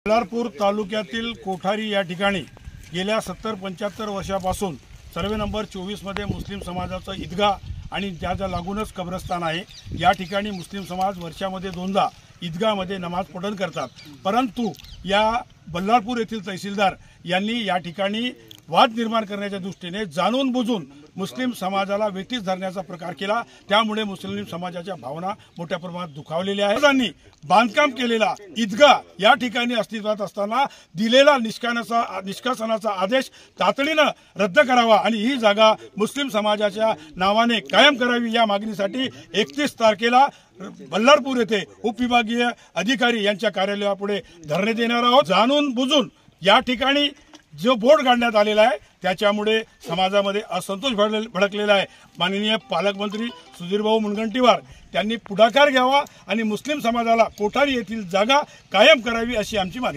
बल्लारपूर तालुक्यातील कोठारी या ठिकाणी गेल्या 70-75 वर्षापासून सर्वे नंबर 24 मध्ये मुस्लिम समाजाचा ईदगाह आणि त्याच्या लागूनच कब्रस्तान आहे। या ठिकाणी मुस्लिम समाज वर्षामध्ये दोनदा ईदगाहमध्ये नमाज पठण करतात। परंतु या बल्लारपूर येथील तहसीलदार यांनी या ठिकाणी वाद निर्माण करण्याच्या दृष्टीने जाणून बुजून मुस्लिम समाजाला वेठीस धरण्याचा प्रकार केला। त्यामुळे मुस्लिम समाजाच्या भावना मोठ्या प्रमाणात दुखावलेल्या आहेत। त्यांनी बांधकाम केलेला ईदगाह या ठिकाणी अस्तित्वात असताना दिलेला निष्कासनाचा आदेश तातडीने रद्द करावा आणि ही जागा मुस्लिम समाजाच्या नावाने कायम करावी या मागणीसाठी 31 तारखेला बल्लारपूर येथे उपविभागीय अधिकारी यांच्या कार्यालयापुढे धरणे देणार आहोत। जाणून बुजून या ठिकाणी जो बोर्ड काढण्यात आलेला आहे त्याच्यामुळे समाजामध्ये असंतोष भडकलेला आहे। माननीय पालकमंत्री सुधीरभाऊ मुनगंटीवार त्यांनी पुढाकार घ्यावा आणि मुस्लिम समाजाला कोठारी येथील जागा कायम करावी अशी आमची मागणी।